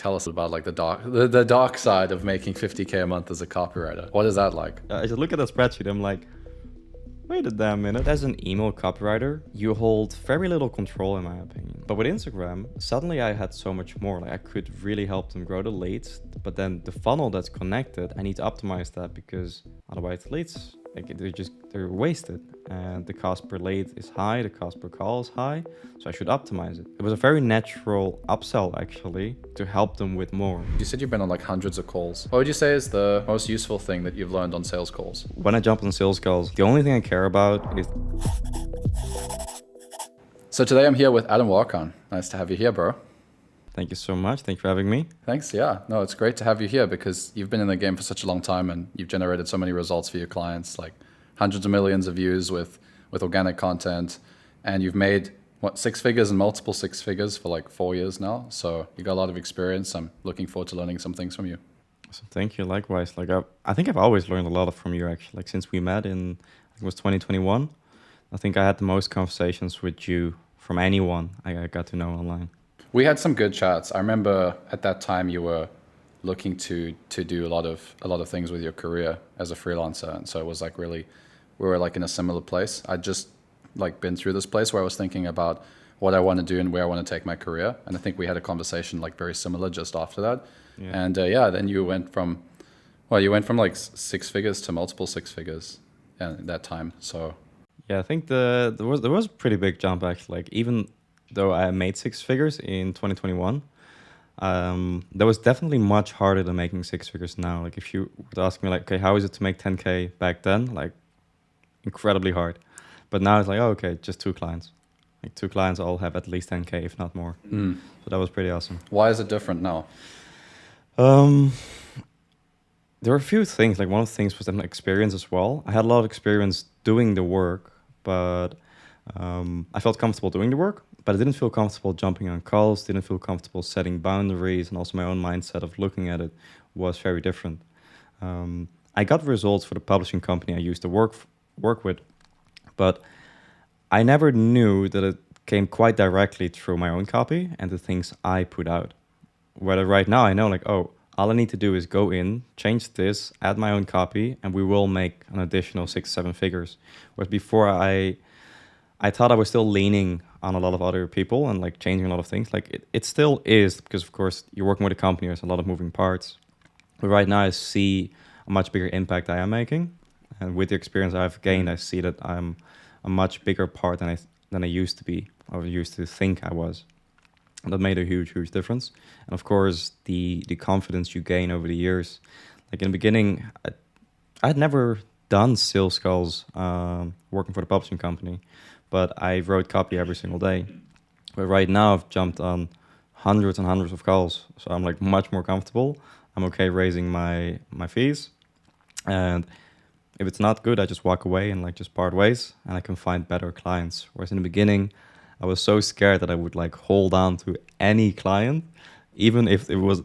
tell us about like the dark side of making 50K a month as a copywriter. What is that like? I just look at the spreadsheet, I'm like, wait a damn minute. As an email copywriter, you hold very little control in my opinion. But with Instagram, suddenly I had so much more. Like I could really help them grow the leads, but then the funnel that's connected, I need to optimize that because otherwise the leads, like they're wasted. And the cost per lead is high, the cost per call is high, so I should optimize it. It was a very natural upsell actually to help them with more. You said you've been on like hundreds of calls. What would you say is the most useful thing that you've learned on sales calls? When I jump on sales calls, the only thing I care about is... So today I'm here with Adam Walkon. Nice to have you here, bro. Thank you so much. Thank you for having me. Thanks. Yeah, no, it's great to have you here because you've been in the game for such a long time and you've generated so many results for your clients, like hundreds of millions of views with organic content. And you've made, what, 6 figures and multiple 6 figures for like 4 years now. So you got a lot of experience. I'm looking forward to learning some things from you. So thank you. Likewise. Like I think I've always learned a lot from you actually. Like since we met in, I think it was 2021. I think I had the most conversations with you from anyone I got to know online. We had some good chats. I remember at that time you were looking to do a lot of things with your career as a freelancer, and so it was like really we were like in a similar place. I'd just like been through this place where I was thinking about what I want to do and where I want to take my career, and I think we had a conversation like very similar just after that. Yeah. And then you went from like 6 figures to multiple 6 figures at that time. So yeah, I think there was a pretty big jump actually. Like even though I made 6 figures in 2021, that was definitely much harder than making 6 figures now. Like if you would ask me like, okay, how is it to make 10K back then? Like incredibly hard. But now it's like, oh, okay, just 2 clients. Like 2 clients all have at least 10K, if not more. So that was pretty awesome. Why is it different now? There were a few things. Like one of the things was an experience as well. I had a lot of experience doing the work, but I felt comfortable doing the work, but I didn't feel comfortable jumping on calls, didn't feel comfortable setting boundaries, and also my own mindset of looking at it was very different. I got results for the publishing company I used to work with, but I never knew that it came quite directly through my own copy and the things I put out. Whether right now I know like, oh, all I need to do is go in, change this, add my own copy, and we will make an additional 6-7 figures. Whereas before I thought I was still leaning on a lot of other people and like changing a lot of things. Like it still is, because of course you're working with a company, there's a lot of moving parts. But right now I see a much bigger impact I am making. And with the experience I've gained, I see that I'm a much bigger part than I used to be, or used to think I was. And that made a huge, huge difference. And of course, the confidence you gain over the years. Like in the beginning, I had never done sales calls working for the publishing company, but I wrote copy every single day. But right now I've jumped on hundreds and hundreds of calls. So I'm like much more comfortable. I'm okay raising my fees. And if it's not good, I just walk away and like just part ways, and I can find better clients. Whereas in the beginning, I was so scared that I would like hold on to any client, even if it was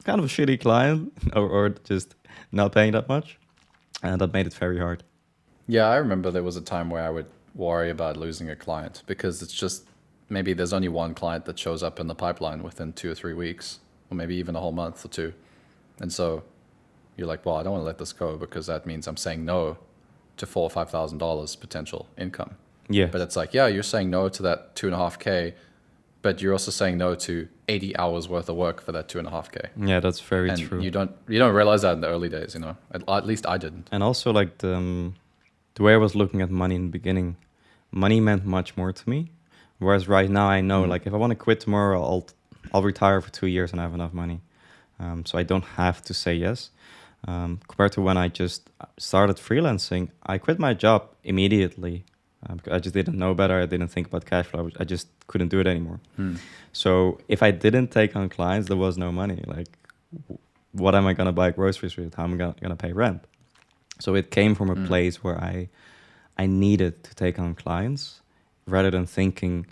kind of a shitty client or just not paying that much. And that made it very hard. Yeah, I remember there was a time where I would worry about losing a client because it's just maybe there's only one client that shows up in the pipeline within 2 or 3 weeks, or maybe even a whole month or 2. And so you're like, well, I don't want to let this go because that means I'm saying no to $4,000 or $5,000 potential income. Yeah. But it's like, yeah, you're saying no to that 2.5K, but you're also saying no to 80 hours worth of work for that 2.5K. Yeah, that's very and true. You don't realize that in the early days, you know. At least I didn't. And also like the way I was looking at money in the beginning, money meant much more to me. Whereas right now I know like if I want to quit tomorrow, I'll retire for 2 years and I have enough money. So I don't have to say yes. Compared to when I just started freelancing, I quit my job immediately. Because I just didn't know better. I didn't think about cash flow. I just couldn't do it anymore. So if I didn't take on clients, there was no money. Like, what am I going to buy groceries with? How am I going to pay rent? So it came from a place where I needed to take on clients rather than thinking,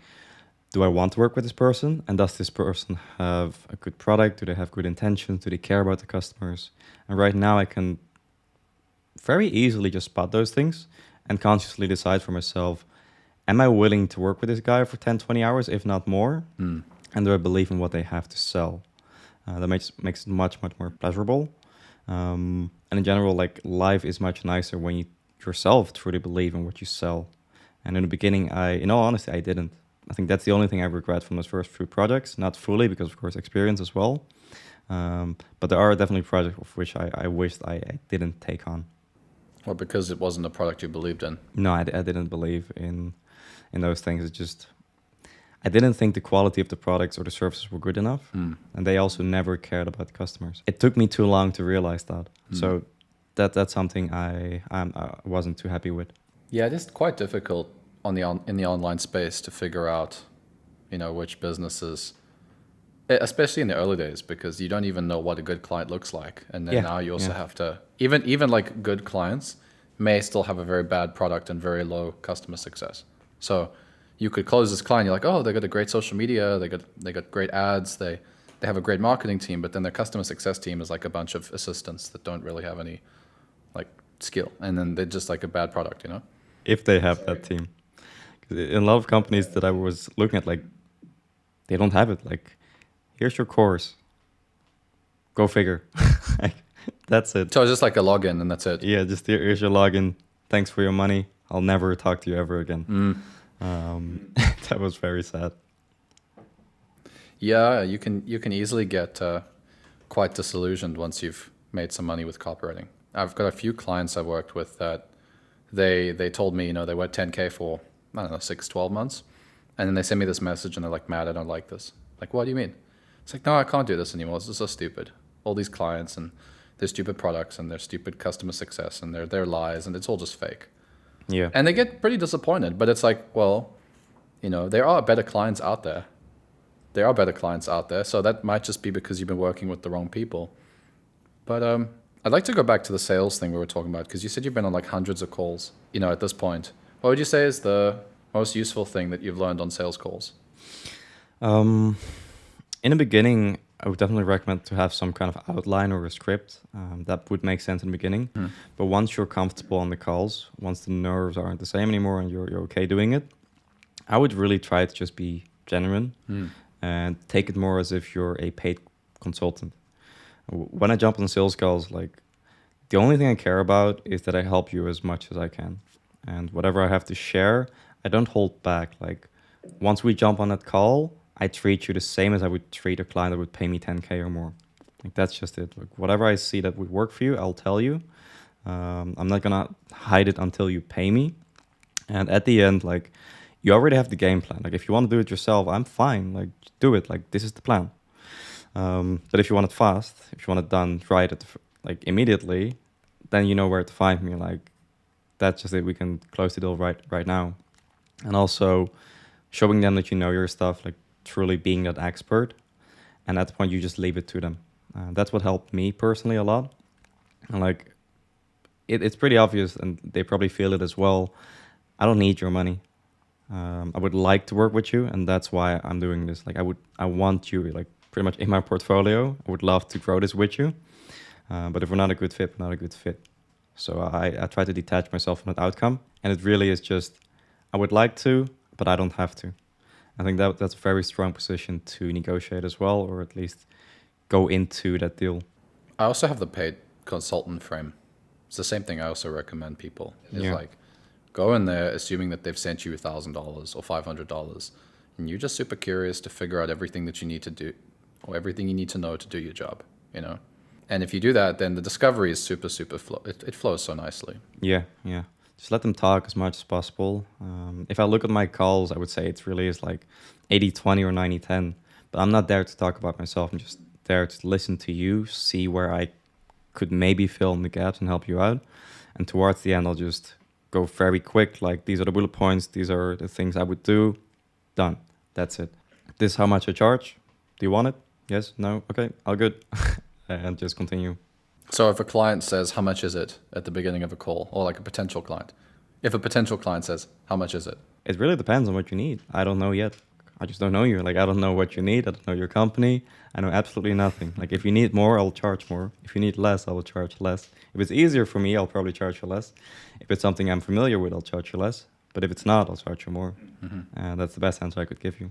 do I want to work with this person? And does this person have a good product? Do they have good intentions? Do they care about the customers? And right now I can very easily just spot those things and consciously decide for myself, am I willing to work with this guy for 10, 20 hours, if not more? And do I believe in what they have to sell? That makes it much more pleasurable. And in general, like life is much nicer when you yourself truly believe in what you sell. And in the beginning, in all honesty, I didn't. I think that's the only thing I regret from those first few projects. Not fully, because of course experience as well. But there are definitely projects of which I wished I didn't take on. Or because it wasn't a product you believed in? No, I didn't believe in those things. It's just I didn't think the quality of the products or the services were good enough, and they also never cared about the customers. It took me too long to realize that. So that's something I wasn't too happy with. Yeah, it is quite difficult in the online space to figure out, which businesses, especially in the early days, because you don't even know what a good client looks like, and then now you also have to even like good clients may still have a very bad product and very low customer success. So you could close this client, you're like, oh, they got a great social media, they got great ads, they have a great marketing team, but then their customer success team is like a bunch of assistants that don't really have any like skill, and then they're just like a bad product, If they have that team. In a lot of companies that I was looking at, like, they don't have it. Like, here's your course. Go figure. Like, that's it. So it's just like a login and that's it. Yeah, just here's your login. Thanks for your money. I'll never talk to you ever again. That was very sad. Yeah, you can easily get quite disillusioned once you've made some money with copywriting. I've got a few clients I've worked with that they told me, they were 10K for, I don't know, 6-12 months. And then they send me this message and they're like, Matt, I don't like this. Like, what do you mean? It's like, no, I can't do this anymore. This is so stupid. All these clients and their stupid products and their stupid customer success and their lies, and it's all just fake. Yeah. And they get pretty disappointed, but it's like, well, there are better clients out there. There are better clients out there. So that might just be because you've been working with the wrong people. But I'd like to go back to the sales thing we were talking about, because you said you've been on like hundreds of calls, at this point. What would you say is the most useful thing that you've learned on sales calls? In the beginning, I would definitely recommend to have some kind of outline or a script. That would make sense in the beginning. But once you're comfortable on the calls, once the nerves aren't the same anymore and you're okay doing it, I would really try to just be genuine and take it more as if you're a paid consultant. When I jump on sales calls, like, the only thing I care about is that I help you as much as I can. And whatever I have to share, I don't hold back. Like, once we jump on that call, I treat you the same as I would treat a client that would pay me 10K or more. Like, that's just it. Like, whatever I see that would work for you, I'll tell you. I'm not gonna hide it until you pay me. And at the end, like, you already have the game plan. Like, if you want to do it yourself, I'm fine. Like, do it. Like, this is the plan. But if you want it fast, if you want it done right like immediately, then you know where to find me. Like, that's just it. We can close the deal right now. And also showing them that you know your stuff, like truly being that expert. And at the point, you just leave it to them. That's what helped me personally a lot. And like, it's pretty obvious, and they probably feel it as well. I don't need your money. I would like to work with you, and that's why I'm doing this. Like, I want you, like, pretty much in my portfolio. I would love to grow this with you. But if we're not a good fit, we're not a good fit. So I try to detach myself from that outcome. And it really is just, I would like to, but I don't have to. I think that's a very strong position to negotiate as well, or at least go into that deal. I also have the paid consultant frame. It's the same thing I also recommend people. It's like, go in there assuming that they've sent you $1,000 or $500, and you're just super curious to figure out everything that you need to do, or everything you need to know to do your job, And if you do that, then the discovery is super it flows so nicely. Yeah. Just let them talk as much as possible. If I look at my calls, I would say it really is like 80-20 or 90-10. But I'm not there to talk about myself. I'm just there to listen to you, see where I could maybe fill in the gaps and help you out. And towards the end, I'll just go very quick. Like, these are the bullet points. These are the things I would do. Done. That's it. This is how much I charge. Do you want it? Yes? No? Okay. All good. And just continue. So if a client says, how much is it at the beginning of a call, or like a potential client, if a potential client says, how much is it? It really depends on what you need. I don't know yet. I just don't know you. Like, I don't know what you need. I don't know your company. I know absolutely nothing. Like, if you need more, I'll charge more. If you need less, I will charge less. If it's easier for me, I'll probably charge you less. If it's something I'm familiar with, I'll charge you less. But if it's not, I'll charge you more. And that's the best answer I could give you.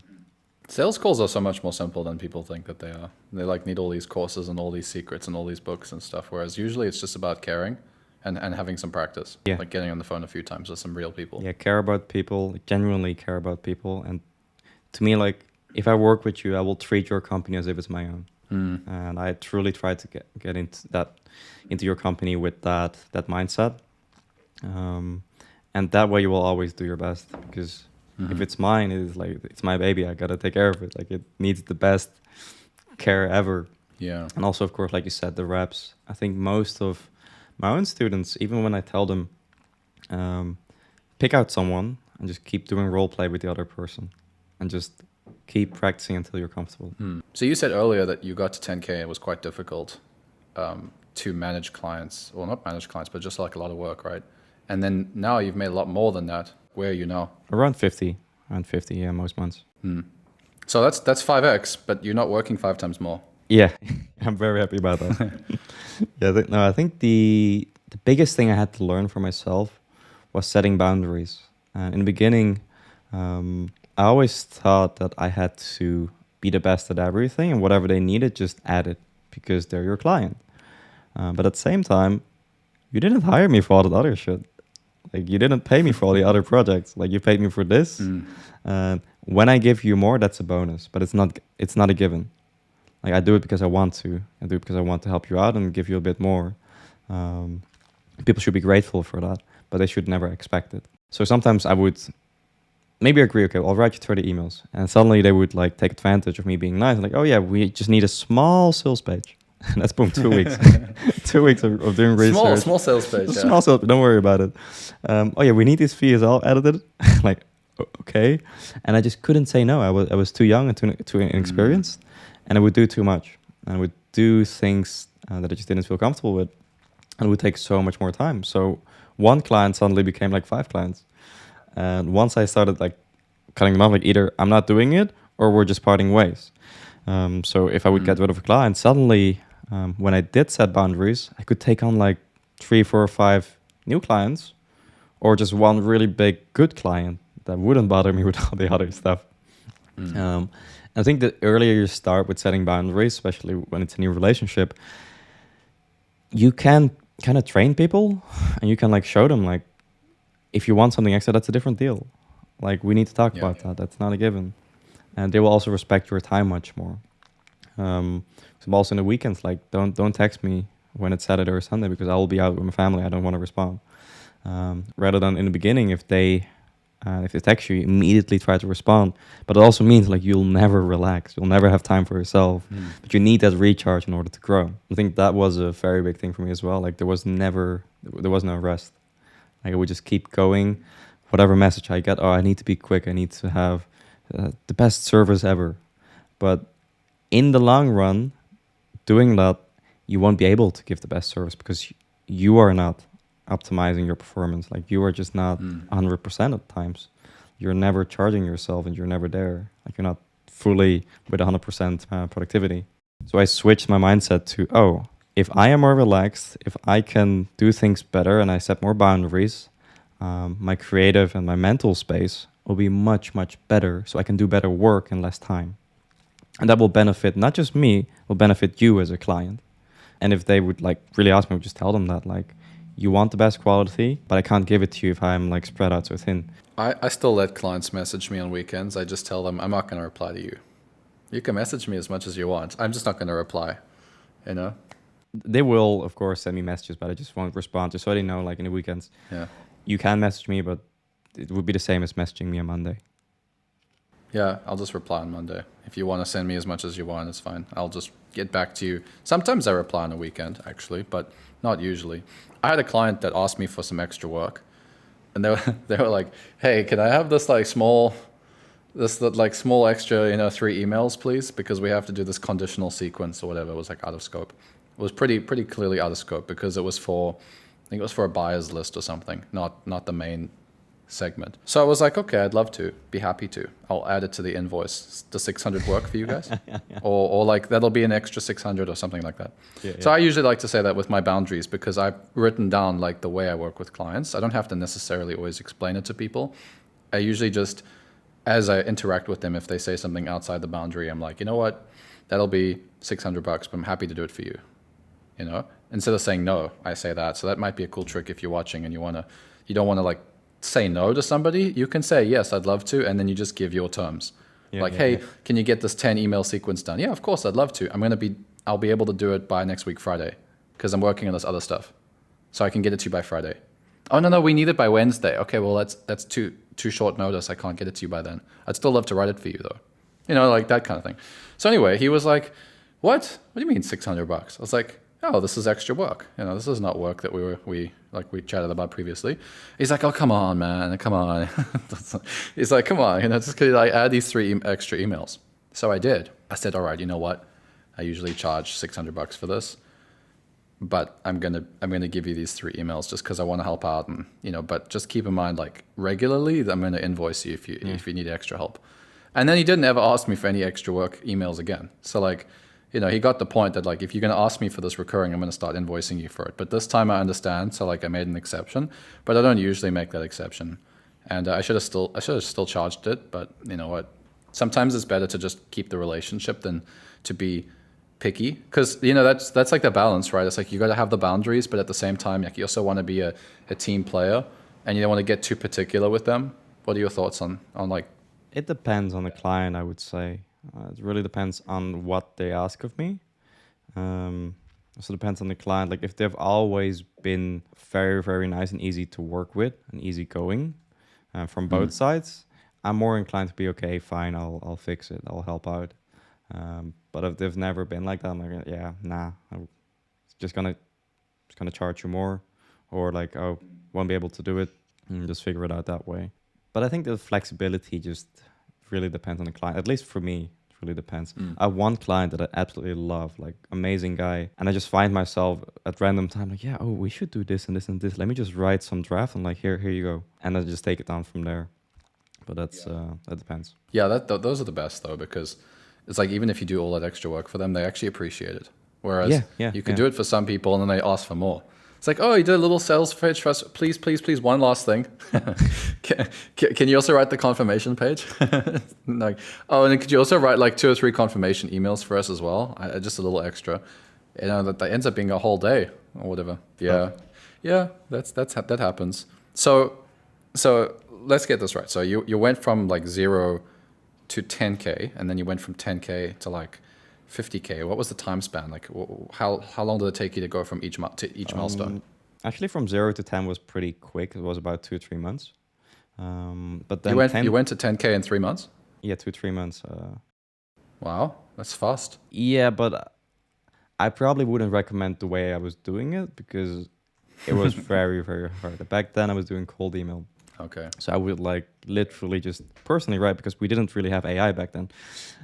Sales calls are so much more simple than people think that they are. They like need all these courses and all these secrets and all these books and stuff, whereas usually it's just about caring and having some practice. Yeah. Like getting on the phone a few times with some real people. Yeah, care about people, genuinely care about people. And to me, like, if I work with you, I will treat your company as if it's my own. And I truly try to get into your company with that mindset. And that way you will always do your best, because if it's mine, it's my baby. I gotta take care of it. Like, it needs the best care ever. Yeah. And also, of course, like you said, the reps. I think most of my own students, even when I tell them, pick out someone and just keep doing role play with the other person, and just keep practicing until you're comfortable. So you said earlier that you got to 10K. It was quite difficult to manage clients. Well, not manage clients, but just like a lot of work, right? And then now you've made a lot more than that. Where are you now? Around 50, yeah, most months. So that's 5x, but you're not working 5 times more. Yeah, I'm very happy about that. Yeah, I think the biggest thing I had to learn for myself was setting boundaries. And in the beginning, I always thought that I had to be the best at everything, and whatever they needed, just add it because they're your client. But at the same time, you didn't hire me for all that other shit. Like, you didn't pay me for all the other projects. Like, you paid me for this. When I give you more, that's a bonus, but it's not a given. Like, I do it because I want to. I do it because I want to help you out and give you a bit more. People should be grateful for that, but they should never expect it. So sometimes I would maybe agree, okay, I'll write you 30 emails. And suddenly they would like take advantage of me being nice. Like, oh yeah, we just need a small sales page. And that's boom, 2 weeks. 2 weeks of doing research. Small sales page. Yeah. Small sales, don't worry about it. Oh yeah, we need these VSL edited. Like, okay. And I just couldn't say no. I was too young and too inexperienced. And I would do too much. And I would do things that I just didn't feel comfortable with. And it would take so much more time. So one client suddenly became like 5 clients. And once I started like cutting them off, like either I'm not doing it or we're just parting ways. So if I would get rid of a client, suddenly when I did set boundaries, I could take on like 3, 4, or 5 new clients, or just one really big good client that wouldn't bother me with all the other stuff. I think the earlier you start with setting boundaries, especially when it's a new relationship, you can kind of train people, and you can like show them like, if you want something extra, that's a different deal. Like, we need to talk about that. That's not a given. And they will also respect your time much more. So also in the weekends, like, don't text me when it's Saturday or Sunday, because I will be out with my family. I don't want to respond. Rather than in the beginning, if they text you, immediately try to respond. But it also means like you'll never relax. You'll never have time for yourself. But you need that recharge in order to grow. I think that was a very big thing for me as well. Like, there was no rest. Like, I would just keep going. Whatever message I get, I need to be quick. I need to have the best service ever. But in the long run, doing that, you won't be able to give the best service, because you are not optimizing your performance. Like, you are just not 100% at times. You're never charging yourself, and you're never there. Like, you're not fully with 100% productivity. So I switched my mindset to, if I am more relaxed, if I can do things better and I set more boundaries, my creative and my mental space will be much, much better, so I can do better work in less time. And that will benefit not just me, will benefit you as a client. And if they would like really ask me, I would just tell them that, like, you want the best quality, but I can't give it to you if I'm like spread out so thin. I still let clients message me on weekends. I just tell them, I'm not going to reply to you. You can message me as much as you want. I'm just not going to reply, you know? They will, of course, send me messages, but I just won't respond, just so they know, like, in the weekends. Yeah. You can message me, but it would be the same as messaging me on Monday. Yeah, I'll just reply on Monday. If you want to send me as much as you want, it's fine. I'll just get back to you. Sometimes I reply on a weekend, actually, but not usually. I had a client that asked me for some extra work, and they were like, "Hey, can I have this small extra, 3 emails, please? Because we have to do this conditional sequence or whatever." It was like out of scope. It was pretty clearly out of scope, because it was I think it was for a buyer's list or something, not the main segment. So I was like, okay, I'd love to, be happy to. I'll add it to the invoice. Does 600 work for you guys? or like that'll be an extra 600 or something like that. So I usually like to say that with my boundaries, because I've written down like the way I work with clients. I don't have to necessarily always explain it to people. I usually just as I interact with them, if they say something outside the boundary, I'm like, you know what, that'll be $600, but I'm happy to do it for you. You know, instead of saying no, I say that. So that might be a cool trick if you're watching and you don't want to like say no to somebody. You can say yes, I'd love to, and then you just give your terms. Hey, can you get this 10 email sequence done? Yeah, of course, I'd love to. I'll be able to do it by next week Friday because I'm working on this other stuff, so I can get it to you by Friday. Oh no, we need it by Wednesday. Okay, well that's too short notice. I can't get it to you by then. I'd still love to write it for you though. You know, like that kind of thing. So anyway, he was like, "What? What do you mean $600?" I was like, "Oh, this is extra work. You know, this is not work that we chatted about previously." He's like, "Oh, come on, man, come on." He's like, "Come on, you know, just because I add these 3 extra emails." So I did. I said, "All right, you know what? I usually charge $600 for this, but I'm gonna give you these 3 emails just because I want to help out, and you know, but just keep in mind, like regularly, I'm gonna invoice you if you need extra help." And then he didn't ever ask me for any extra work emails again. So like, you know, he got the point that like, if you're going to ask me for this recurring, I'm going to start invoicing you for it. But this time I understand. So like I made an exception, but I don't usually make that exception. And I should have still charged it. But you know what? Sometimes it's better to just keep the relationship than to be picky. Cause you know, that's like the balance, right? It's like, you got to have the boundaries, but at the same time, like you also want to be a team player and you don't want to get too particular with them. What are your thoughts on like, It depends on the client, I would say. It really depends on what they ask of me. Also depends on the client. Like if they've always been very, very nice and easy to work with and easygoing from both sides, I'm more inclined to be okay, fine, I'll fix it, I'll help out. But if they've never been like that, I'm like, yeah, nah, I'm just gonna charge you more, or like, oh, won't be able to do it, and just figure it out that way. But I think the flexibility just really depends on the client. At least for me, it really depends. I have one client that I absolutely love, like amazing guy. And I just find myself at random time like, yeah, oh, we should do this and this and this. Let me just write some draft and like, here you go. And I just take it down from there. But that depends. Yeah, those are the best though, because it's like, even if you do all that extra work for them, they actually appreciate it. Whereas you can do it for some people and then they ask for more. It's like, oh, you did a little sales page for us. Please, one last thing. Can you also write the confirmation page? Like, oh, and could you also write like 2 or 3 confirmation emails for us as well? Just a little extra. You know, that ends up being a whole day or whatever. Yeah, that happens. So let's get this right. So you went from like 0 to 10K, and then you went from 10K to like 50K. What was the time span? Like, how long did it take you to go from each milestone? Actually, from 0 to 10 was pretty quick. It was about 2-3 months. But then you went to 10K in 3 months? Yeah, 2-3 months. Wow, that's fast. Yeah, but I probably wouldn't recommend the way I was doing it because it was very, very hard. Back then, I was doing cold email. Okay. So I would like literally just personally write, because we didn't really have AI back then.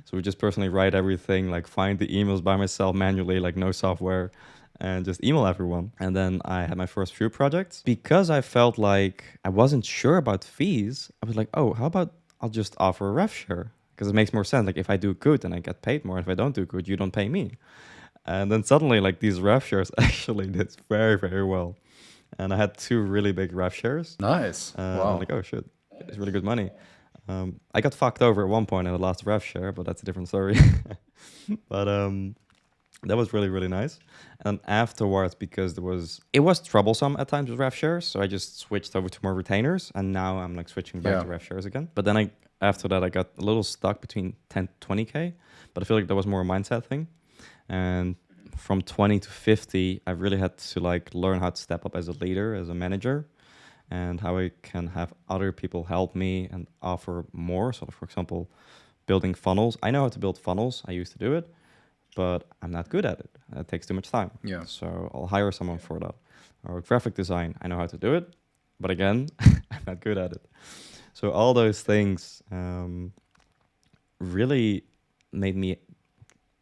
So we just personally write everything, like find the emails by myself manually, like no software, and just email everyone. And then I had my first few projects. Because I felt like I wasn't sure about fees, I was like, oh, how about I'll just offer a rev share? Because it makes more sense. Like if I do good, then I get paid more. If I don't do good, you don't pay me. And then suddenly like these rev shares actually did very, very well. And I had 2 really big rev shares. Nice. Wow. I'm like, oh shit, it's really good money. I got fucked over at one point in the last rev share, but that's a different story. But that was really, really nice. And afterwards, because it was troublesome at times with rev shares, so I just switched over to more retainers, and now I'm like switching back to rev shares again. But then after that, I got a little stuck between 10 to 20K, but I feel like that was more a mindset thing. And from 20 to 50, I really had to like learn how to step up as a leader, as a manager, and how I can have other people help me and offer more. So for example, building funnels. I know how to build funnels. I used to do it, but I'm not good at it. It takes too much time. Yeah. So I'll hire someone for that. Or graphic design. I know how to do it, but again, I'm not good at it. So all those things really made me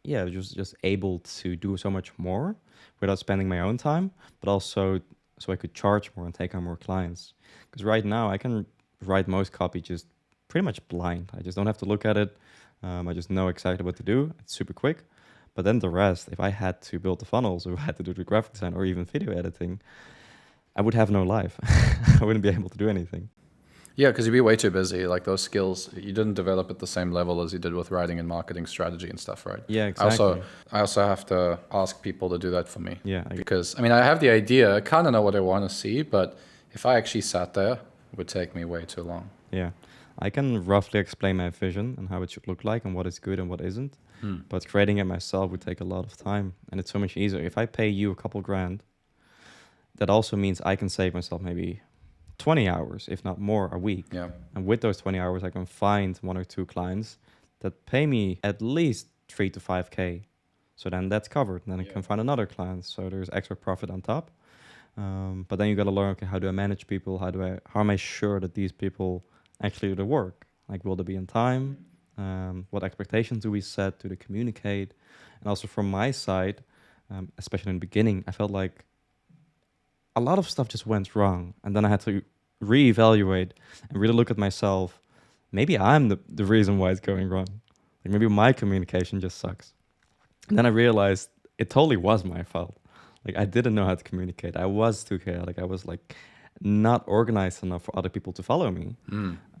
just able to do so much more without spending my own time, but also so I could charge more and take on more clients. Because right now I can write most copy just pretty much blind. I just don't have to look at it. I just know exactly what to do. It's super quick. But then the rest, if I had to build the funnels, or I had to do the graphic design, or even video editing, I would have no life. I wouldn't be able to do anything. Yeah, because you'd be way too busy. Like those skills, you didn't develop at the same level as you did with writing and marketing strategy and stuff, right? Yeah, I also, exactly. I also have to ask people to do that for me Yeah, because I mean I have the idea, I kind of know what I want to see, but if I actually sat there, it would take me way too long. yeah. I can roughly explain my vision and how it should look like and what is good and what isn't. Hmm. But creating it myself would take a lot of time, and it's so much easier. If I pay you a couple grand, that also means I can save myself maybe 20 hours, if not more, a week. Yeah. And with those 20 hours, I can find 1 or 2 clients that pay me at least 3 to 5K. So then that's covered. And then I can find another client. So there's extra profit on top. But then you got to learn, okay, how do I manage people? How am I sure that these people actually do the work? Like, will they be on time? What expectations do we set? Do they communicate? And also from my side, especially in the beginning, I felt like a lot of stuff just went wrong. And then I had to reevaluate and really look at myself. Maybe I'm the reason why it's going wrong. Like maybe my communication just sucks. And then I realized it totally was my fault. Like I didn't know how to communicate. I was too chaotic. I was like not organized enough for other people to follow me.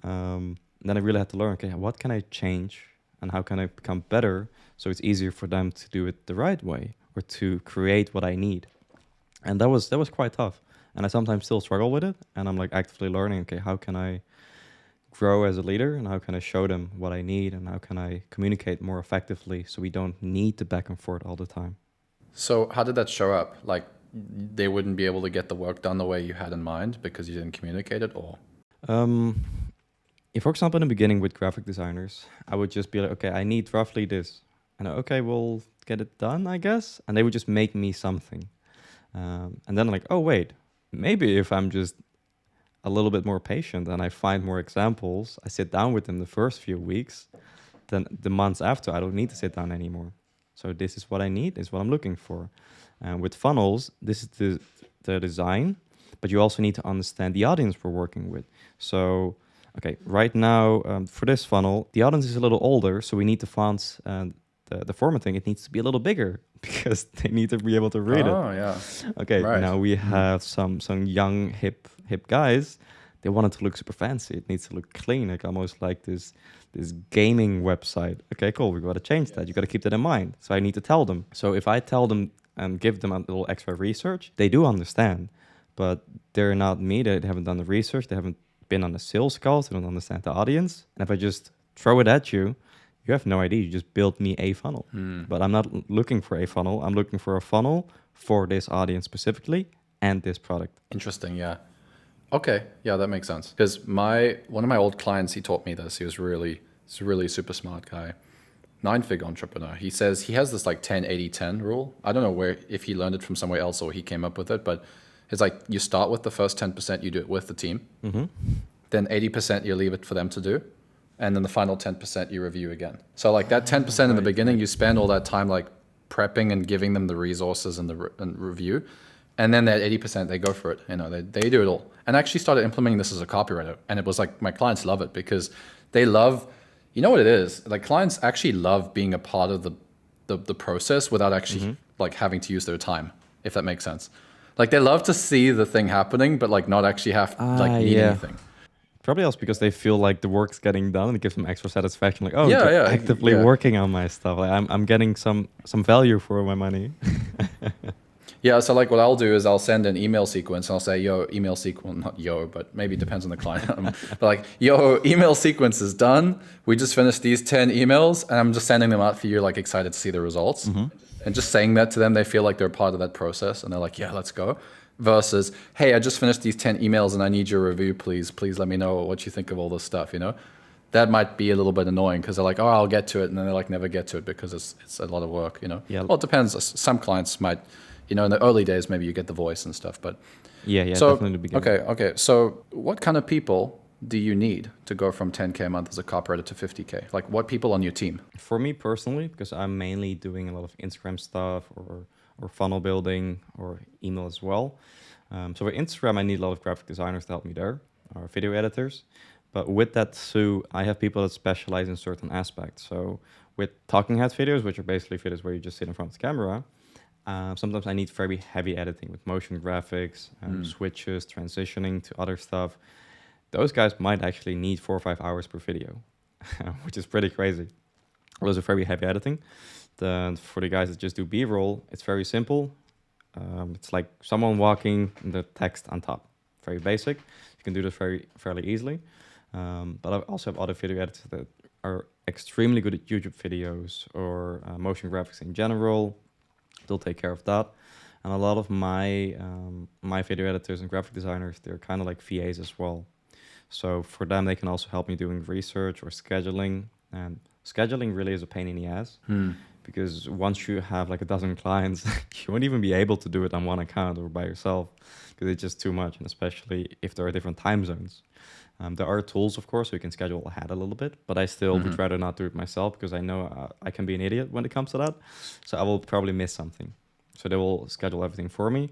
Then I really had to learn, okay, what can I change and how can I become better so it's easier for them to do it the right way or to create what I need. And that was quite tough. And I sometimes still struggle with it. And I'm like actively learning, okay, how can I grow as a leader and how can I show them what I need and how can I communicate more effectively so we don't need to back and forth all the time. So how did that show up? Like they wouldn't be able to get the work done the way you had in mind because you didn't communicate it, or? If, for example, in the beginning with graphic designers, I would just be like, okay, I need roughly this. And okay, we'll get it done, I guess. And they would just make me something. And then I'm like, oh, wait, maybe if I'm just a little bit more patient and I find more examples, I sit down with them the first few weeks, then the months after, I don't need to sit down anymore. So this is what I need, this is what I'm looking for. And with funnels, this is the design, but you also need to understand the audience we're working with. So, okay, right now for this funnel, the audience is a little older, so we need the fonts and the formatting, it needs to be a little bigger because they need to be able to read it. Oh, yeah. Okay, Right. now we have some young, hip guys. They want it to look super fancy. It needs to look clean, like almost like this gaming website. Okay, cool, we got to change that. You got to keep that in mind. So I need to tell them. So if I tell them and give them a little extra research, they do understand. But they're not me. They haven't done the research. They haven't been on the sales calls. They don't understand the audience. And if I just throw it at you, you have no idea. You just built me a funnel. But I'm not looking for a funnel. I'm looking for a funnel for this audience specifically and this product. Interesting, yeah. Okay, yeah, that makes sense. Because one of my old clients, he taught me this. He's a really super smart guy, 9-figure entrepreneur. He says he has this like 10-80-10 rule. I don't know if he learned it from somewhere else or he came up with it, but it's like you start with the first 10%, you do it with the team. Then 80% you leave it for them to do. And then the final 10% you review again. So like that 10% in the beginning, you spend all that time like prepping and giving them the resources and and review. And then that 80%, they go for it. You know, they do it all. And I actually started implementing this as a copywriter. And it was like, my clients love it because they love, you know what it is? Like clients actually love being a part of the process without actually like having to use their time, if that makes sense. Like they love to see the thing happening, but like not actually have need anything. Probably also because they feel like the work's getting done and it gives them extra satisfaction. Like, oh, they're actively working on my stuff. Like I'm getting some value for my money. Yeah, so like what I'll do is I'll send an email sequence and I'll say, yo, email sequence, not yo, but maybe it depends on the client. But like, yo, email sequence is done. We just finished these 10 emails and I'm just sending them out for you, like excited to see the results. And just saying that to them, they feel like they're part of that process and they're like, yeah, let's go. Versus, hey, I just finished these 10 emails and I need your review, please. Please let me know what you think of all this stuff, you know? That might be a little bit annoying because they're like, oh, I'll get to it. And then they like never get to it because it's a lot of work, you know? Yeah. Well, it depends. Some clients might, you know, in the early days, maybe you get the voice and stuff, but yeah, so, definitely the beginning. Okay. So what kind of people do you need to go from 10K a month as a copywriter to 50K? Like what people on your team? For me personally, because I'm mainly doing a lot of Instagram stuff or funnel building or email as well. So for Instagram, I need a lot of graphic designers to help me there, or video editors. But with that too, I have people that specialize in certain aspects. So with talking head videos, which are basically videos where you just sit in front of the camera, sometimes I need very heavy editing with motion graphics, switches, transitioning to other stuff. those guys might actually need 4 or 5 hours per video, which is pretty crazy. Those are very heavy editing. Then for the guys that just do B-roll, it's very simple. It's like someone walking, the text on top. Very basic. You can do this fairly easily. But I also have other video editors that are extremely good at YouTube videos or motion graphics in general. They'll take care of that. And a lot of my video editors and graphic designers, they're kind of like VAs as well. So for them, they can also help me doing research or scheduling. And scheduling really is a pain in the ass. Because once you have like a dozen clients, you won't even be able to do it on one account or by yourself, because it's just too much, and especially if there are different time zones. There are tools, of course, so you can schedule ahead a little bit, but I still would rather not do it myself, because I know I can be an idiot when it comes to that. So I will probably miss something. So they will schedule everything for me.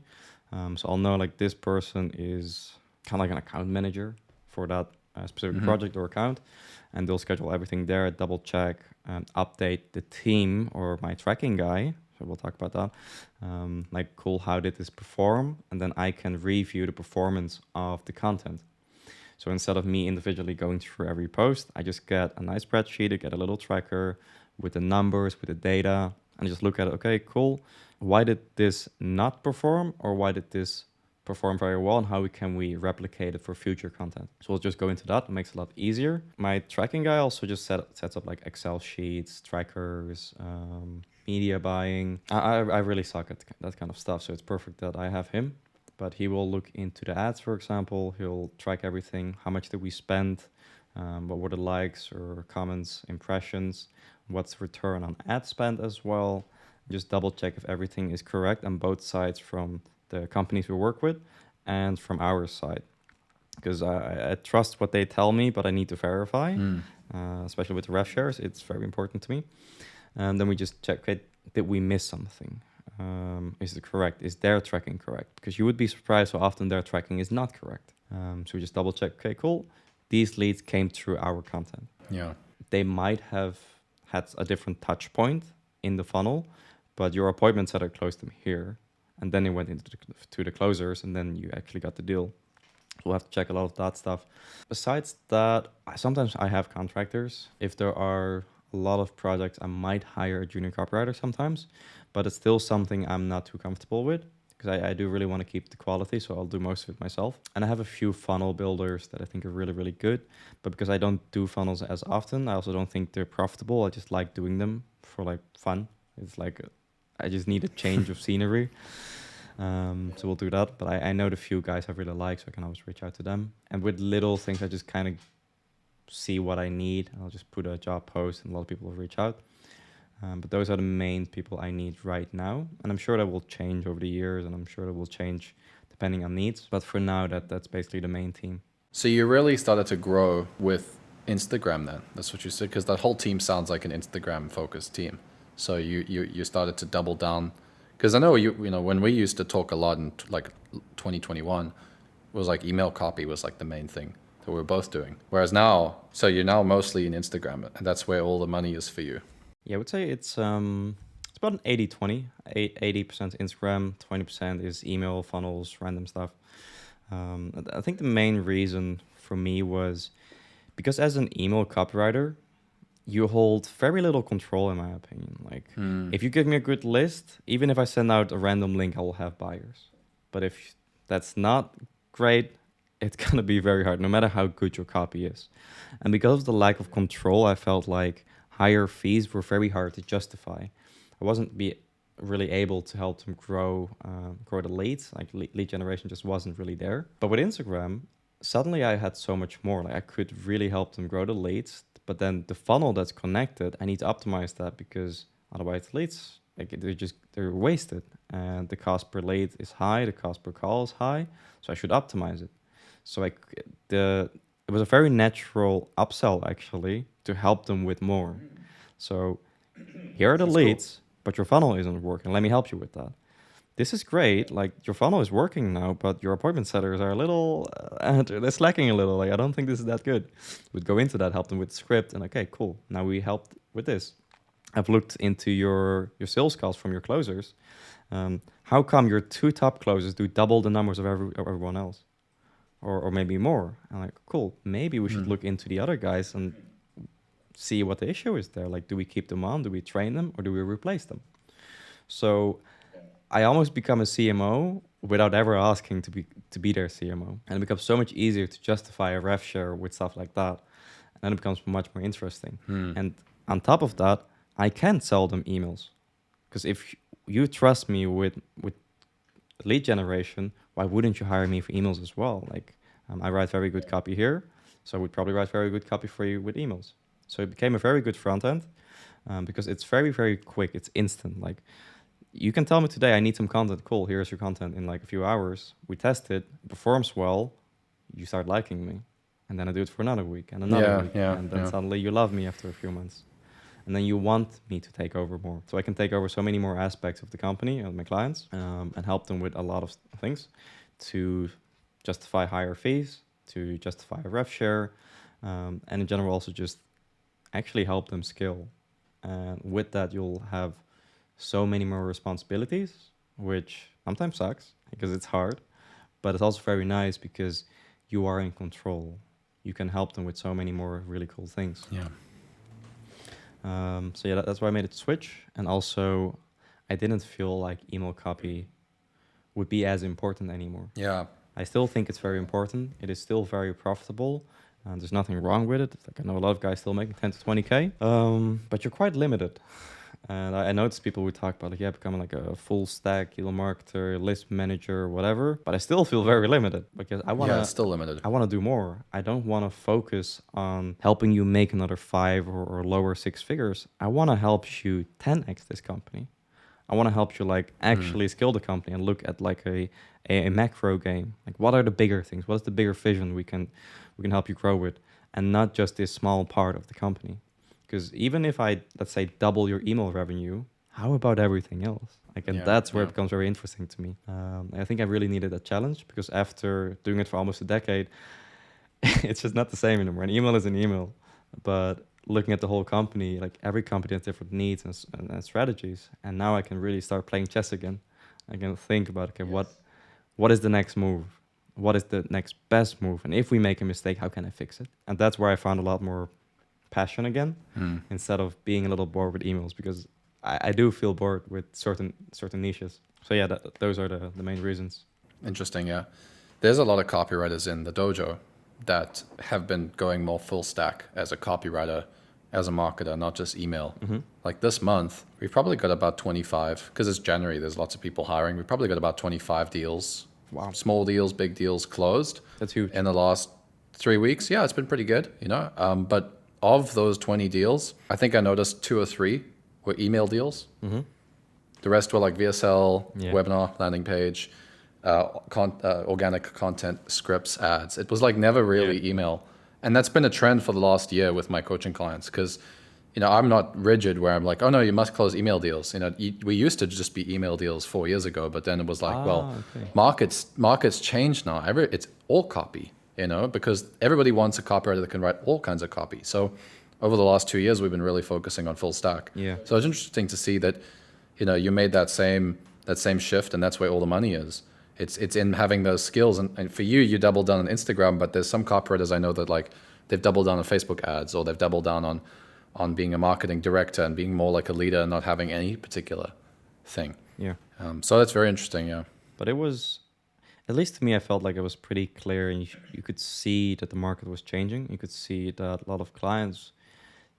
So I'll know like this person is kind of like an account manager for that specific project or account, and they'll schedule everything there, double check, update the team or my tracking guy. So we'll talk about that. Like, cool, how did this perform? And then I can review the performance of the content. So instead of me individually going through every post, I just get a nice spreadsheet, I get a little tracker with the numbers, with the data, and just look at it. Okay, cool. Why did this not perform, or why did this perform very well, and how can we replicate it for future content? So we'll just go into that. It makes it a lot easier. My tracking guy also just sets up like Excel sheets, trackers, media buying. I really suck at that kind of stuff, so it's perfect that I have him. But he will look into the ads, for example. He'll track everything. How much did we spend? What were the likes or comments, impressions? What's the return on ad spend as well? Just double check if everything is correct on both sides, from the companies we work with and from our side. Because I trust what they tell me, but I need to verify, especially with the rev shares. It's very important to me. And then we just check, okay, did we miss something? Is it correct? Is their tracking correct? Because you would be surprised how often their tracking is not correct. So we just double check, okay, cool. These leads came through our content. Yeah. They might have had a different touch point in the funnel, but your appointment setter closed them here. And then it went into the closers, and then you actually got the deal. We'll have to check a lot of that stuff. Besides that, sometimes I have contractors. If there are a lot of projects, I might hire a junior copywriter sometimes, but it's still something I'm not too comfortable with, because I do really want to keep the quality, so I'll do most of it myself. And I have a few funnel builders that I think are really, really good, but because I don't do funnels as often, I also don't think they're profitable. I just like doing them for like fun. It's like I just need a change of scenery. So we'll do that. But I know the few guys I really like, so I can always reach out to them. And with little things, I just kind of see what I need. I'll just put a job post, and a lot of people will reach out. But those are the main people I need right now. And I'm sure that will change over the years, and I'm sure that will change depending on needs. But for now, that's basically the main team. So you really started to grow with Instagram then? That's what you said? Because that whole team sounds like an Instagram-focused team. So you started to double down, because I know you know when we used to talk a lot in like 2021, it was like email copy was like the main thing that we were both doing. Whereas now, so you're now mostly in Instagram, and that's where all the money is for you. Yeah, I would say it's about an 80-20. 80% Instagram, 20% is email, funnels, random stuff. I think the main reason for me was because as an email copywriter, you hold very little control, in my opinion. Like, if you give me a good list, even if I send out a random link, I will have buyers. But if that's not great, it's going to be very hard, no matter how good your copy is. And because of the lack of control, I felt like higher fees were very hard to justify. I wasn't really able to help them grow the leads. Like, lead generation just wasn't really there. But with Instagram, suddenly I had so much more. Like, I could really help them grow the leads. But then the funnel that's connected, I need to optimize that, because otherwise the leads, like, they're wasted. And the cost per lead is high, the cost per call is high. So I should optimize it. So it was a very natural upsell, actually, to help them with more. So here are the leads, but your funnel isn't working. Let me help you with that. This is great. Like, your funnel is working now, but your appointment setters are a little, they're slacking a little. Like, I don't think this is that good. We'd go into that, help them with the script, and okay, cool. Now we helped with this. I've looked into your sales calls from your closers. How come your 2 top closers do double the numbers of everyone else? or maybe more. I'm like, cool, maybe we should look into the other guys and see what the issue is there. Like, do we keep them on? Do we train them? Or do we replace them? So I almost become a CMO without ever asking to be their CMO. And it becomes so much easier to justify a rev share with stuff like that. And then it becomes much more interesting. And on top of that, I can sell them emails. Because if you trust me with lead generation, why wouldn't you hire me for emails as well? Like, I write very good copy here, so I would probably write very good copy for you with emails. So it became a very good front end because it's very, very quick. It's instant. Like, you can tell me today, I need some content. Cool, here's your content in like a few hours. We test it, performs well, you start liking me. And then I do it for another week and another week. And then suddenly you love me after a few months. And then you want me to take over more. So I can take over so many more aspects of the company and my clients and help them with a lot of things to justify higher fees, to justify a rev share, and in general also just actually help them scale. And with that, you'll have so many more responsibilities, which sometimes sucks because it's hard, but it's also very nice because you are in control. You can help them with so many more really cool things. Yeah. So yeah, that's why I made it switch. And also, I didn't feel like email copy would be as important anymore. Yeah. I still think it's very important. It is still very profitable. And there's nothing wrong with it. Like, I know a lot of guys still making 10 to 20K, but you're quite limited. And I notice people would talk about, like, yeah, becoming like a full stack email marketer, list manager, whatever. But I still feel very limited because I want to. Yeah, it's still limited. I want to do more. I don't want to focus on helping you make another 5 or lower 6 figures. I want to help you 10x this company. I want to help you like actually scale the company and look at like a macro game. Like, what are the bigger things? What is the bigger vision we can help you grow with, and not just this small part of the company. Because even if I, let's say, double your email revenue, how about everything else? Like, and that's where it becomes very interesting to me. I think I really needed a challenge because after doing it for almost a decade, it's just not the same anymore. An email is an email, but looking at the whole company, like every company has different needs and strategies. And now I can really start playing chess again. I can think about, okay, what is the next move? What is the next best move? And if we make a mistake, how can I fix it? And that's where I found a lot more passion again, instead of being a little bored with emails, because I do feel bored with certain niches. So yeah, those are the main reasons. Interesting, yeah. There's a lot of copywriters in the dojo that have been going more full stack as a copywriter, as a marketer, not just email. Like this month, we've probably got about 25, because it's January, there's lots of people hiring. We've probably got about 25 deals. Wow. Small deals, big deals closed. That's huge. In the last 3 weeks. Yeah, it's been pretty good, you know. But of those 20 deals, I think I noticed 2 or 3 were email deals. The rest were like VSL, webinar, landing page, organic content, scripts, ads. It was like never really email. And that's been a trend for the last year with my coaching clients because, you know, I'm not rigid where I'm like, oh no, you must close email deals. You know, we used to just be email deals 4 years ago, but then it was like, markets change now. It's all copy, you know, because everybody wants a copywriter that can write all kinds of copy. So over the last 2 years, we've been really focusing on full stack. Yeah. So it's interesting to see that, you know, you made that same shift, and that's where all the money is. It's in having those skills. And for you doubled down on Instagram, but there's some copywriters I know that like they've doubled down on Facebook ads, or they've doubled down on being a marketing director and being more like a leader and not having any particular thing. Yeah. So that's very interesting, yeah. But it was, at least to me, I felt like it was pretty clear, and you could see that the market was changing. You could see that a lot of clients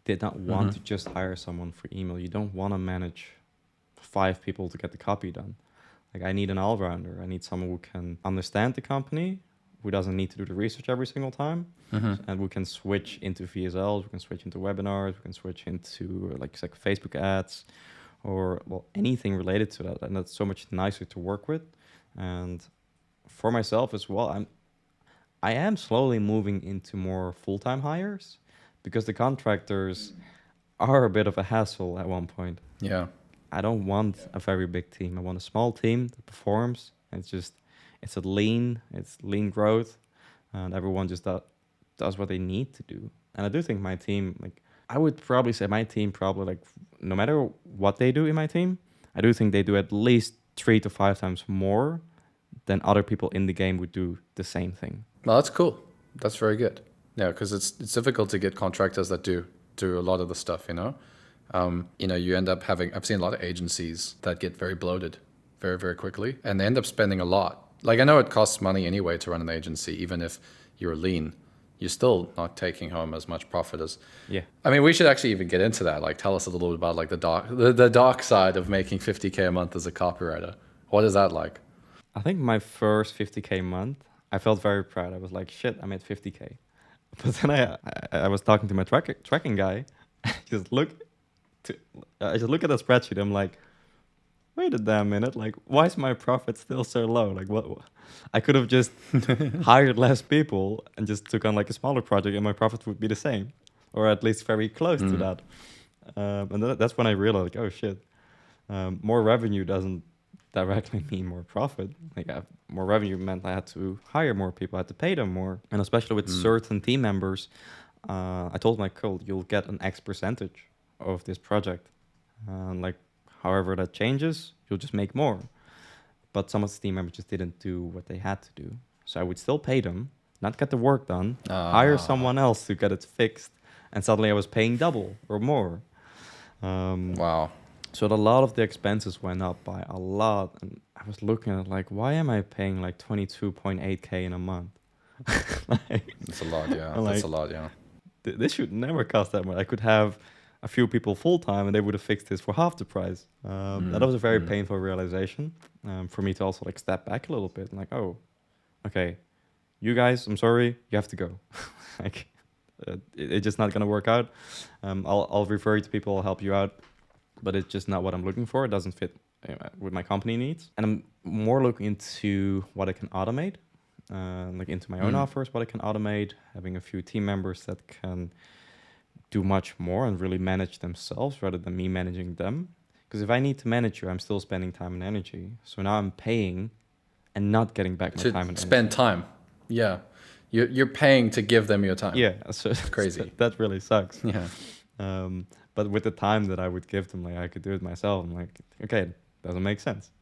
did not want to just hire someone for email. You don't want to manage 5 people to get the copy done. Like, I need an all-rounder. I need someone who can understand the company, who doesn't need to do the research every single time, and we can switch into VSLs, we can switch into webinars, we can switch into like Facebook ads, or anything related to that. And that's so much nicer to work with. And for myself as well, I am slowly moving into more full-time hires, because the contractors are a bit of a hassle at one point. Yeah. I don't want a very big team. I want a small team that performs. It's lean growth, and everyone just does what they need to do. And I do think my team, like, I would probably say my team probably, like, no matter what they do in my team, I do think they do at least 3 to 5 times more than other people in the game would do the same thing. Well, that's cool. That's very good. Yeah, because it's difficult to get contractors that do a lot of the stuff. You end up having. I've seen a lot of agencies that get very bloated, very very quickly, and they end up spending a lot. Like I know it costs money anyway to run an agency, even if you're lean. You're still not taking home as much profit as. Yeah. I mean, we should actually even get into that. Like, tell us a little bit about like the dark side of making 50K a month as a copywriter. What is that like? I think my first 50K month, I felt very proud. I was like, shit, I made 50K. But then I was talking to my tracking guy. I just look at the spreadsheet. I'm like, wait a damn minute. Like, why is my profit still so low? Like, what? I could have just hired less people and just took on like a smaller project, and my profit would be the same, or at least very close to that. And that's when I realized, like, oh shit, more revenue doesn't directly mean more profit. Like, more revenue meant I had to hire more people, I had to pay them more, and especially with certain team members, I told my code, you'll get an X percentage of this project, like. However that changes, you'll just make more. But some of the team members just didn't do what they had to do. So I would still pay them, not get the work done, hire someone else to get it fixed, and suddenly I was paying double or more. Wow. So a lot of the expenses went up by a lot. And I was looking at like, why am I paying like 22.8K in a month? That's a lot, yeah. That's a lot, yeah. This should never cost that much. I could have a few people full-time and they would have fixed this for half the price. That was a very painful realization for me to also like step back a little bit and like, oh, okay, you guys, I'm sorry, you have to go. Like, it's just not going to work out. I'll refer you to people, I'll help you out, but it's just not what I'm looking for. It doesn't fit with my company needs. And I'm more looking into what I can automate, like into my own offers, what I can automate, having a few team members that can do much more and really manage themselves rather than me managing them. Because if I need to manage you, I'm still spending time and energy. So now I'm paying and not getting back my time and spend energy. time. Yeah. You're paying to give them your time. Yeah. So it's crazy. That really sucks. Yeah. But with the time that I would give them, like I could do it myself. I'm like, okay, it doesn't make sense.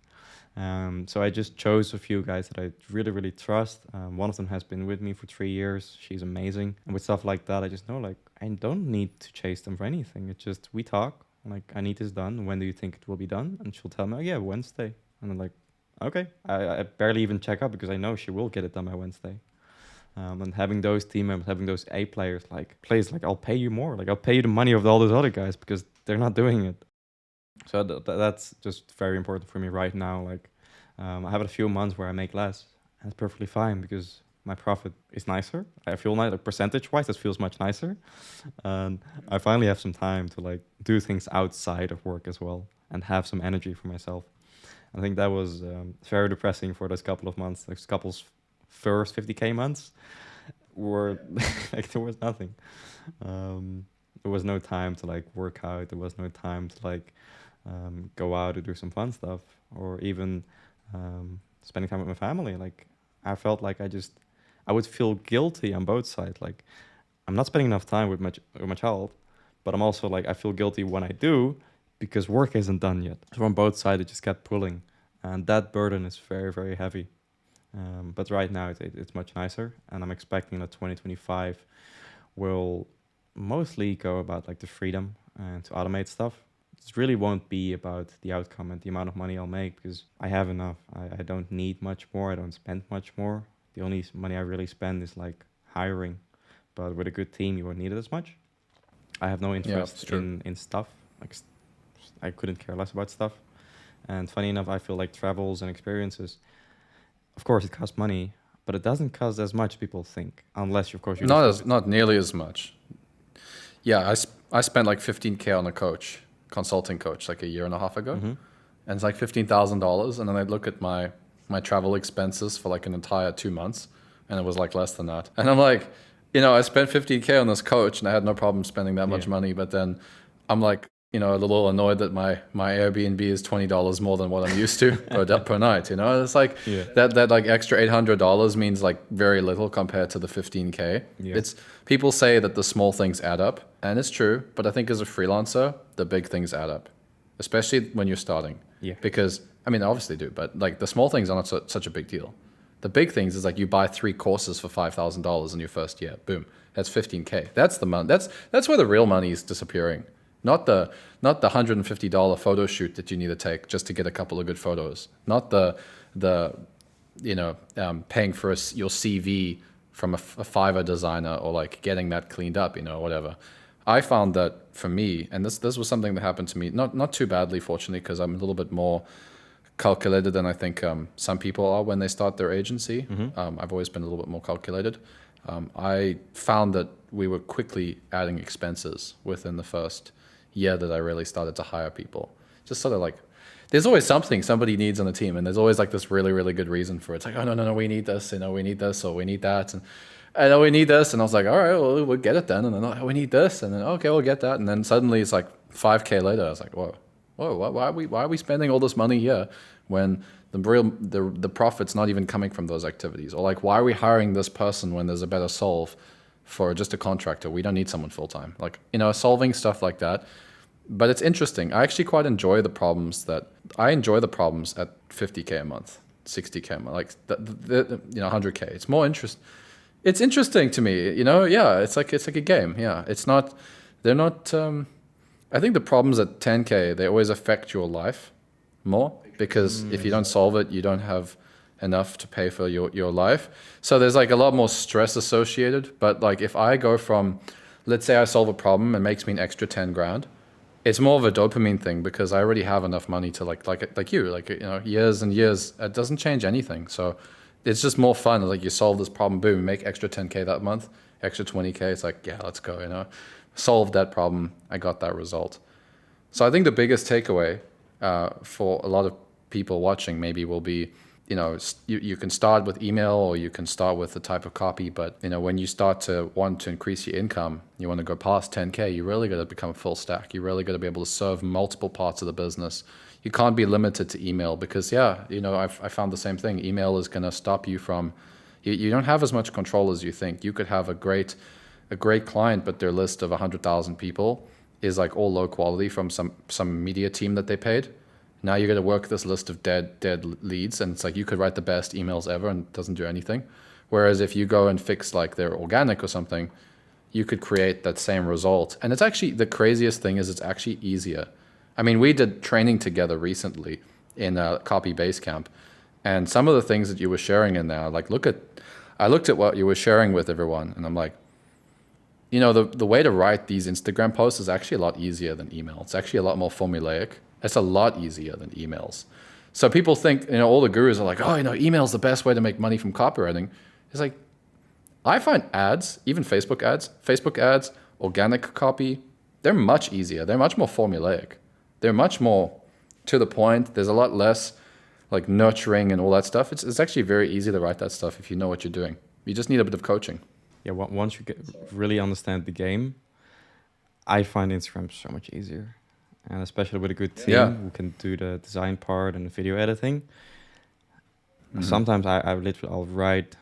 So I just chose a few guys that I really, really trust. One of them has been with me for 3 years. She's amazing. And with stuff like that, I just know like I don't need to chase them for anything. It's just we talk. Like, I need this done. When do you think it will be done? And she'll tell me, oh, yeah, Wednesday. And I'm like, okay. I barely even check up because I know she will get it done by Wednesday. And having those team members, having those A players, like, please, like, I'll pay you more. Like, I'll pay you the money of all those other guys because they're not doing it. So that's just very important for me right now. Like, I have a few months where I make less. And it's perfectly fine because my profit is nicer. I feel like percentage-wise, it feels much nicer. And I finally have some time to like do things outside of work as well and have some energy for myself. I think that was very depressing for those couple of months. Those couple's first 50K months were like there was nothing. There was no time to like work out. There was no time to like go out and do some fun stuff or even spending time with my family. Like I felt like I would feel guilty on both sides. Like I'm not spending enough time with my child, but I'm also like, I feel guilty when I do because work isn't done yet. So on both sides, it just kept pulling. And that burden is very, very heavy. But right now it's much nicer. And I'm expecting that 2025 will mostly go about like the freedom and to automate stuff. It really won't be about the outcome and the amount of money I'll make because I have enough. I don't need much more. I don't spend much more. The only money I really spend is like hiring, but with a good team, you won't need it as much. I have no interest in stuff. Like I couldn't care less about stuff. And funny enough, I feel like travels and experiences, of course, it costs money, but it doesn't cost as much people think, unless you, of course, not nearly as much. Yeah, I spent like 15K on a consulting coach, like a year and a half ago, and it's like $15,000. And then I look at my travel expenses for like an entire 2 months, and it was like less than that. And I'm like, I spent 15K on this coach, and I had no problem spending that much money. But then I'm like, a little annoyed that my Airbnb is $20 more than what I'm used to per night. It's like that like extra $800 means like very little compared to the 15K. Yeah. It's people say that the small things add up, and it's true. But I think as a freelancer, the big things add up, especially when you're starting. Yeah. Because they obviously do, but like the small things are not such a big deal. The big things is like you buy 3 courses for $5,000 in your first year. Boom, that's 15K. That's the money. That's where the real money is disappearing. Not the $150 photo shoot that you need to take just to get a couple of good photos. Not the paying for your CV from a Fiverr designer, or like getting that cleaned up, whatever. I found that for me, and this was something that happened to me, not too badly, fortunately, because I'm a little bit more calculated than I think some people are when they start their agency. I've always been a little bit more calculated. I found that we were quickly adding expenses within the first year that I really started to hire people. Just sort of like, there's always something somebody needs on the team, and there's always like this really, really good reason for it. It's like, oh, no, we need this, we need this, or we need that. And I know we need this. And I was like, all right, well, we'll get it then. And then, oh, we need this. And then, okay, we'll get that. And then suddenly it's like 5K later. I was like, whoa, why are we spending all this money here when the profit's not even coming from those activities? Or like, why are we hiring this person when there's a better solve for just a contractor? We don't need someone full-time. Like, solving stuff like that. But it's interesting. I actually quite enjoy the problems at 50K a month, 60K a month, like 100K. It's more interest. It's interesting to me, Yeah, it's like a game. Yeah, they're not. I think the problems at 10K, they always affect your life more, because if you don't solve it, you don't have enough to pay for your life. So there's like a lot more stress associated. But like if I go from, let's say I solve a problem and makes me an extra 10 grand. It's more of a dopamine thing, because I already have enough money to years and years. It doesn't change anything. So it's just more fun. Like you solve this problem, boom, you make extra 10K that month, extra 20K. It's like, yeah, let's go, Solved that problem. I got that result. So I think the biggest takeaway for a lot of people watching maybe will be, you can start with email, or you can start with the type of copy. But, when you start to want to increase your income, you want to go past 10K, you really got to become a full stack. You really got to be able to serve multiple parts of the business. You can't be limited to email, because, I found the same thing. Email is going to stop you from, you don't have as much control as you think. You could have a great client, but their list of 100,000 people is like all low quality from some media team that they paid. Now you got to work this list of dead leads, and it's like you could write the best emails ever and it doesn't do anything. Whereas if you go and fix like their organic or something, you could create that same result. And it's actually, the craziest thing is it's actually easier. I mean, we did training together recently in Copy Basecamp, and some of the things that you were sharing in there, like I looked at what you were sharing with everyone, and I'm like, the way to write these Instagram posts is actually a lot easier than email. It's actually a lot more formulaic. It's a lot easier than emails. So people think, all the gurus are like, oh, email's the best way to make money from copywriting. It's like, I find ads, even Facebook ads, organic copy, they're much easier. They're much more formulaic. They're much more to the point. There's a lot less like nurturing and all that stuff. It's actually very easy to write that stuff if you know what you're doing. You just need a bit of coaching. Yeah, once you really understand the game, I find Instagram so much easier. And especially with a good team who can do the design part and the video editing. Mm-hmm. Sometimes I'll write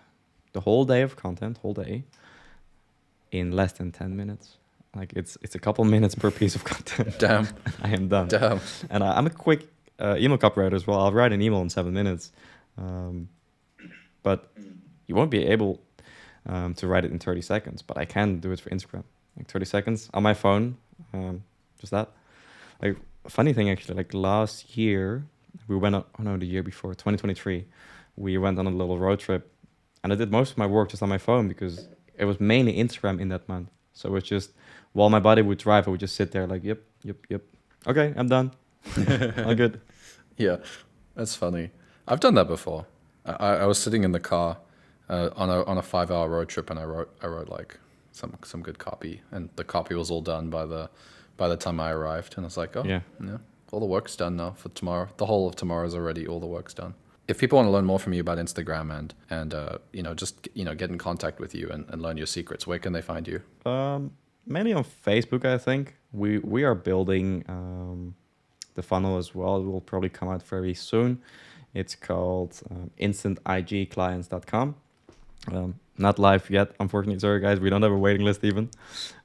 the whole day of content, in less than 10 minutes. Like it's a couple minutes per piece of content. Damn. I am done. Damn. And I'm a quick email copywriter as well. I'll write an email in 7 minutes. But you won't be able to write it in 30 seconds. But I can do it for Instagram. Like 30 seconds on my phone. Just that. Like, funny thing actually, like last year, we went on, the year before, 2023, we went on a little road trip, and I did most of my work just on my phone, because it was mainly Instagram in that month. So it was just, while my body would drive, I would just sit there like, yep. Okay, I'm done. All good. Yeah, that's funny. I've done that before. I was sitting in the car on a 5-hour road trip, and I wrote like some good copy, and the copy was all done by the time I arrived, and I was like, oh, yeah, all the work's done now for tomorrow. The whole of tomorrow is already, all the work's done. If people want to learn more from you about Instagram and just get in contact with you and learn your secrets, where can they find you? Mainly on Facebook, I think. We are building the funnel as well. It will probably come out very soon. It's called instantigclients.com. Not live yet, unfortunately. Sorry, guys. We don't have a waiting list even.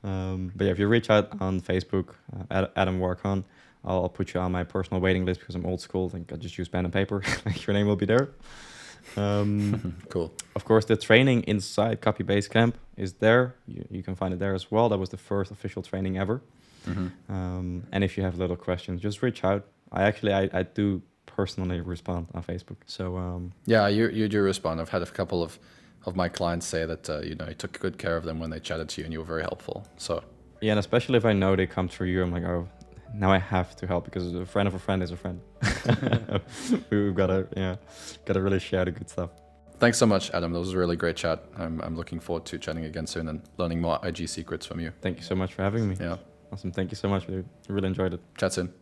But yeah, if you reach out on Facebook, Adam Warkon, I'll put you on my personal waiting list, because I'm old school. I think I just use pen and paper. Your name will be there. Cool. Of course, the training inside Copy Base Camp is there. You can find it there as well. That was the first official training ever. And if you have little questions, just reach out. I do personally respond on Facebook. So Yeah, you do respond. I've had a couple of my clients say that you took good care of them when they chatted to you and you were very helpful. So yeah, and especially if I know they come through you, I'm like, oh, now I have to help because a friend of a friend is a friend. We've gotta really share the good stuff. thanks so much, Adam. That was a really great chat. I'm looking forward to chatting again soon and learning more IG secrets from you. Thank you so much for having me. Yeah. Awesome. Thank you so much. I really enjoyed it. Chat soon.